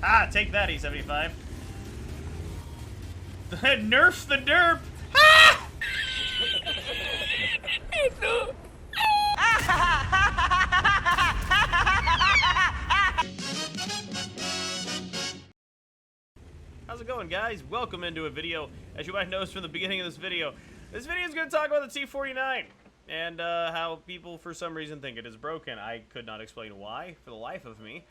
Ah, take that, E75. Nerf the derp! Ah! How's it going, guys? Welcome into a video. As you might notice from the beginning of this video is going to talk about the T49 and how people, for some reason, think it is broken. I could not explain why for the life of me.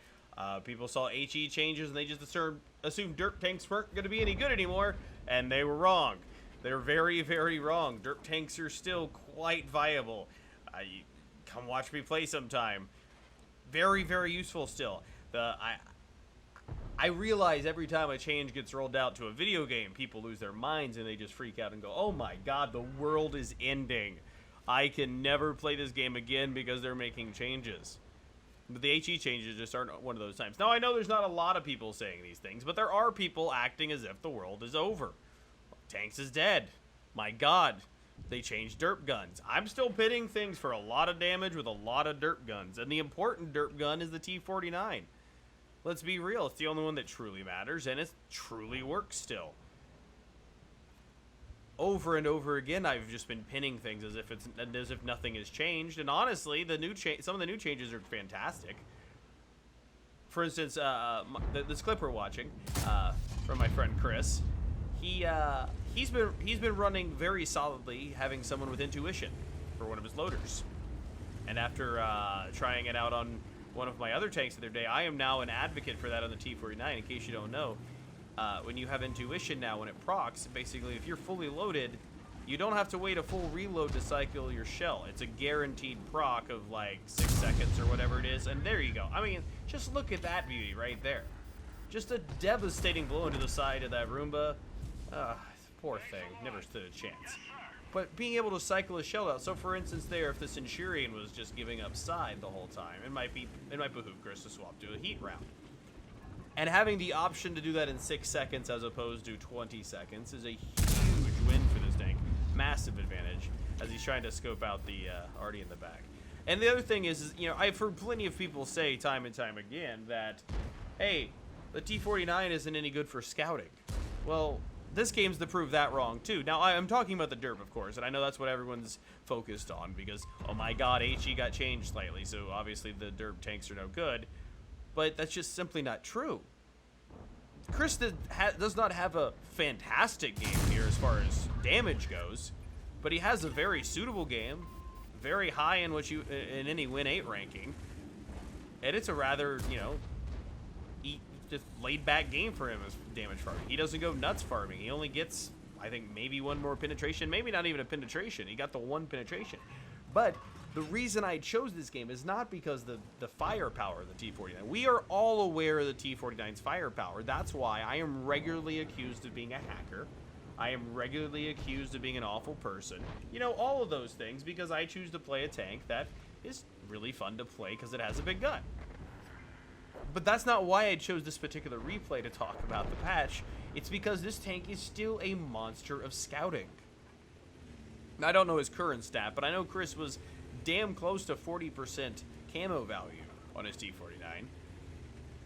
People saw HE changes and they just assumed derp tanks weren't going to be any good anymore, and they were wrong. They're very, very wrong. Derp tanks are still quite viable. Come watch me play sometime. Very, very useful still. I realize every time a change gets rolled out to a video game, people lose their minds and they just freak out and go, oh my god, the world is ending. I can never play this game again because they're making changes. But the HE changes just aren't one of those times. Now, I know there's not a lot of people saying these things, but there are people acting as if the world is over. Tanks is dead. My god, they changed derp guns. I'm still pitting things for a lot of damage with a lot of derp guns, and the important derp gun is the T49. Let's be real, it's the only one that truly matters, and it truly works still. Over and over again, I've just been pinning things as if nothing has changed, and honestly, some of the new changes are fantastic. For instance, this clip we're watching from my friend Chris, he's been running very solidly, having someone with intuition for one of his loaders, and after trying it out on one of my other tanks the other day, I am now an advocate for that on the T49. In case you don't know, when you have intuition now, when it procs, basically if you're fully loaded, you don't have to wait a full reload to cycle your shell. It's a guaranteed proc of like 6 seconds or whatever it is, and there you go. I mean, just look at that beauty right there. Just a devastating blow into the side of that Roomba. Poor thing, never stood a chance. But being able to cycle a shell out, so for instance there, if the Centurion was just giving up side the whole time, it might behoove Chris to swap to a heat round. And having the option to do that in 6 seconds as opposed to 20 seconds is a huge win for this tank. Massive advantage as he's trying to scope out the arty in the back. And the other thing is, you know, I've heard plenty of people say time and time again that, hey, the T49 isn't any good for scouting. Well, this game's to prove that wrong, too. Now, I'm talking about the derp, of course, and I know that's what everyone's focused on because, oh my god, HE got changed slightly, so obviously the derp tanks are no good. But that's just simply not true. Chris does not have a fantastic game here as far as damage goes, but he has a very suitable game, very high in in any Win 8 ranking, and it's a rather, you know, just laid-back game for him as damage farming. He doesn't go nuts farming. He only gets, I think, maybe one more penetration. Maybe not even a penetration. He got the one penetration. But the reason I chose this game is not because the firepower of the T49. We are all aware of the T49's firepower. That's why I am regularly accused of being a hacker. I am regularly accused of being an awful person. You know, all of those things because I choose to play a tank that is really fun to play because it has a big gun. But that's not why I chose this particular replay to talk about the patch. It's because this tank is still a monster of scouting. Now, I don't know his current stat, but I know Chris was damn close to 40% camo value on his T49.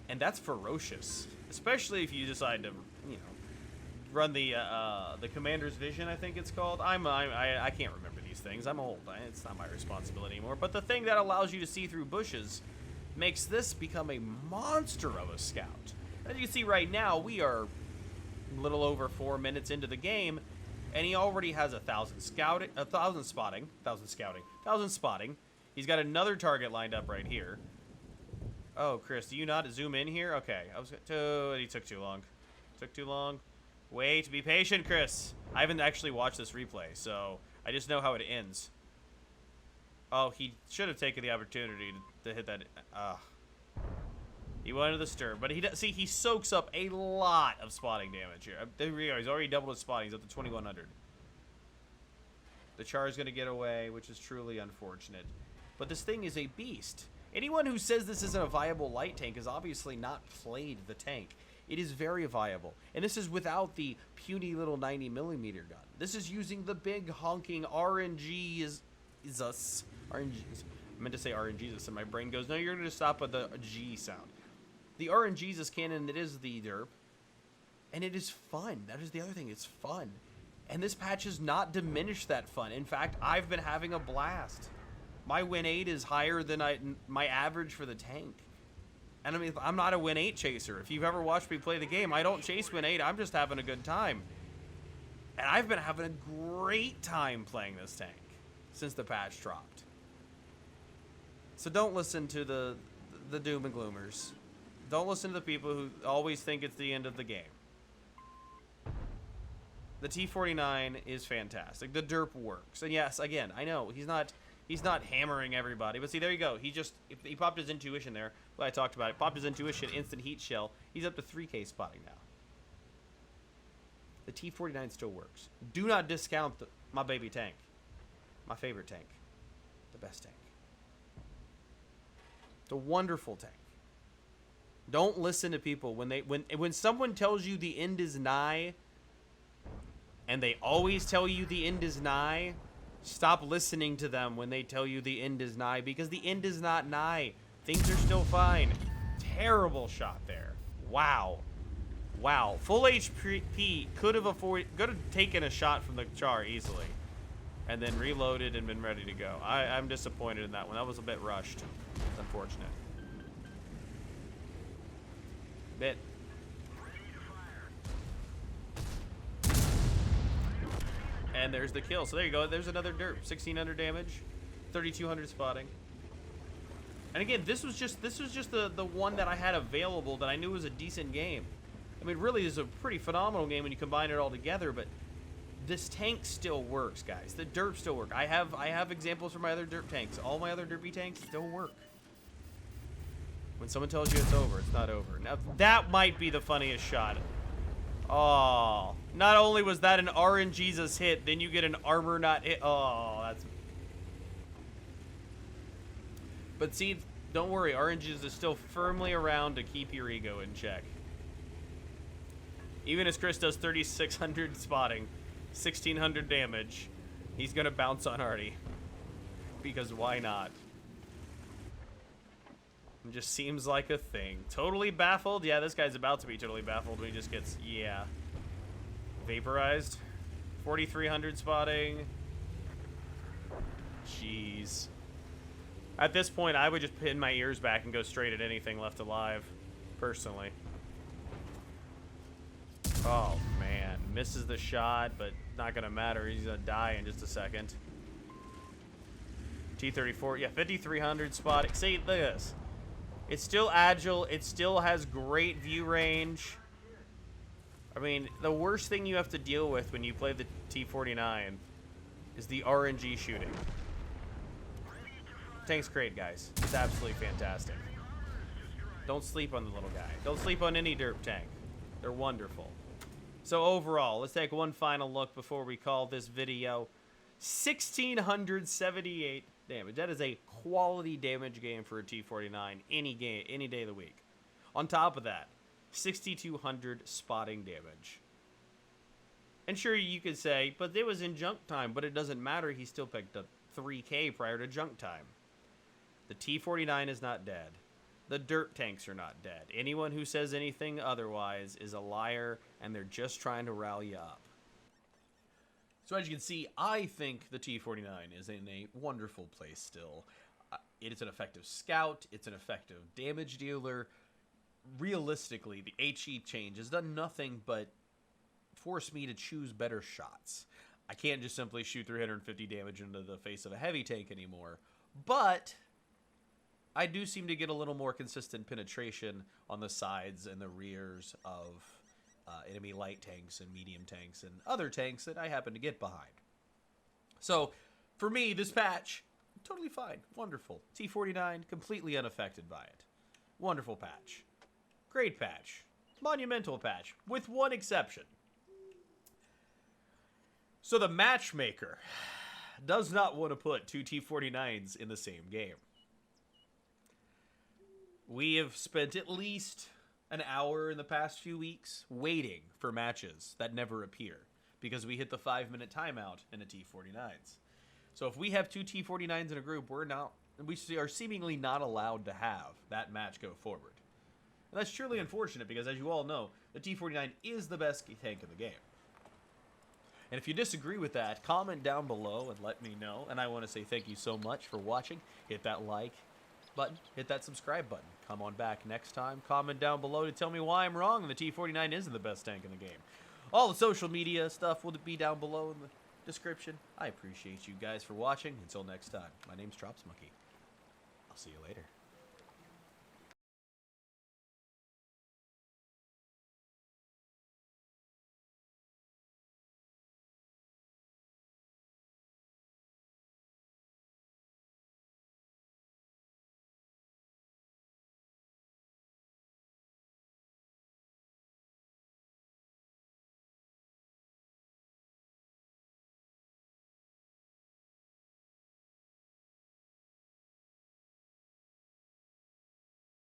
And that's ferocious. Especially if you decide to, you know, run the Commander's Vision, I think it's called. I can't remember these things. I'm old. It's not my responsibility anymore. But the thing that allows you to see through bushes makes this become a monster of a scout. As you can see right now, we are a little over 4 minutes into the game, and he already has 1,000 spotting. He's got another target lined up right here. Oh, Chris, do you not zoom in here? Okay, he took too long. Wait, be patient, Chris. I haven't actually watched this replay, so I just know how it ends. Oh, he should have taken the opportunity to hit that. He went into the stir, but he soaks up a lot of spotting damage here. There we go. He's already doubled his spotting. He's up to 2,100. The Char is going to get away, which is truly unfortunate. But this thing is a beast. Anyone who says this isn't a viable light tank has obviously not played the tank. It is very viable. And this is without the puny little 90mm gun. This is using the big honking RNG I meant to say RNGesus, and my brain goes, no, you're going to stop at the G sound. The RNG's as canon, it is the derp. And it is fun. That is the other thing. It's fun. And this patch has not diminished that fun. In fact, I've been having a blast. My win 8 is higher than my average for the tank. And I mean, I'm not a win 8 chaser. If you've ever watched me play the game, I don't chase win 8. I'm just having a good time. And I've been having a great time playing this tank since the patch dropped. So don't listen to the doom and gloomers. Don't listen to the people who always think it's the end of the game. The T49 is fantastic. The derp works. And yes, again, I know he's not hammering everybody, but see, there you go. He popped his intuition there. Well, I talked about it. Popped his intuition, instant heat shell. He's up to 3K spotting now. The T49 still works. Do not discount my baby tank. My favorite tank. The best tank. It's a wonderful tank. Don't listen to people when someone tells you the end is nigh, and they always tell you the end is nigh. Stop listening to them when they tell you the end is nigh, because the end is not nigh. Things are still fine. Terrible shot there. Wow. Wow. Full HP could have taken a shot from the char easily, and then reloaded and been ready to go. I'm disappointed in that one. That was a bit rushed. It's unfortunate. Bit. And there's the kill. So there you go. There's another derp. 1600 damage, 3200 spotting. And again, this was just the one that I had available that I knew was a decent game. I mean, really, is a pretty phenomenal game when you combine it all together. But this tank still works, guys. The derp still work. I have examples for my other derp tanks. All my other derpy tanks still work. When someone tells you it's over, it's not over. Now, that might be the funniest shot. Oh, not only was that an RNGesus hit, then you get an armor not hit. Oh, that's... But see, don't worry, RNGesus is still firmly around to keep your ego in check. Even as Chris does 3600 spotting, 1600 damage, he's gonna bounce on Artie. Because why not? It just seems like a thing. Totally baffled? Yeah, this guy's about to be totally baffled when he just gets, yeah, vaporized. 4300 spotting. Jeez. At this point, I would just pin my ears back and go straight at anything left alive, personally. Oh, man. Misses the shot, but not going to matter. He's going to die in just a second. T-34. Yeah, 5300 spotting. See, look at this. It's still agile. It still has great view range. I mean, the worst thing you have to deal with when you play the T-49 is the RNG shooting. Tank's great, guys. It's absolutely fantastic. Don't sleep on the little guy. Don't sleep on any derp tank. They're wonderful. So overall, let's take one final look before we call this video. 1678 damage. That is a quality damage game for a T-49 any day of the week. On top of that, 6200 spotting damage. And sure, you could say, but it was in junk time, but it doesn't matter. He still picked up 3K prior to junk time. The T-49 is not dead. The derp tanks are not dead. Anyone who says anything otherwise is a liar, and they're just trying to rally you up. So as you can see, I think the T-49 is in a wonderful place still. It is an effective scout. It's an effective damage dealer. Realistically, the HE change has done nothing but force me to choose better shots. I can't just simply shoot 350 damage into the face of a heavy tank anymore, but I do seem to get a little more consistent penetration on the sides and the rears of enemy light tanks and medium tanks and other tanks that I happen to get behind. So, for me, this patch, totally fine. Wonderful. T-49, completely unaffected by it. Wonderful patch. Great patch. Monumental patch, with one exception. So the matchmaker does not want to put two T-49s in the same game. We have spent at least an hour in the past few weeks waiting for matches that never appear because we hit the 5-minute timeout in the T-49s. So if we have two T-49s in a group, we are seemingly not allowed to have that match go forward. And that's truly unfortunate because, as you all know, the T-49 is the best tank in the game. And if you disagree with that, comment down below and let me know. And I want to say thank you so much for watching. Hit that like button, hit that subscribe button. Come on back next time. Comment down below to tell me why I'm wrong and the T-49 isn't the best tank in the game. All the social media stuff will be down below in the description. I appreciate you guys for watching. Until next time, my name's Drops Monkey. I'll see you later.